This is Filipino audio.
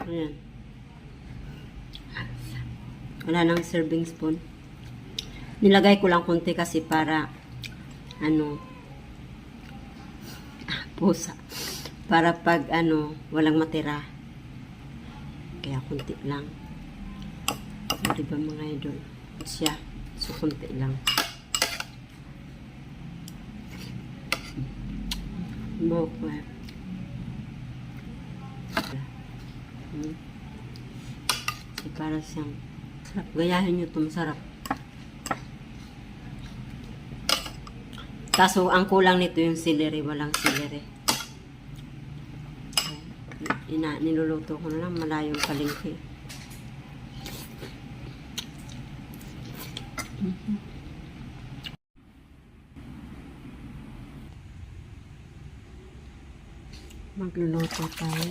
Ayan. Wala nang serving spoon. Nilagay ko lang konti kasi para pusa. Para pag walang matira. Kaya konti lang. Diba mga idol? Siya. So, konti lang. Boko eh. Para siyang sarap. Gayahin nyo ito. Masarap. Kaso, ang kulang nito yung celery. Walang celery. Niluluto ko na lang. Malayong palengke. Magluluto tayo.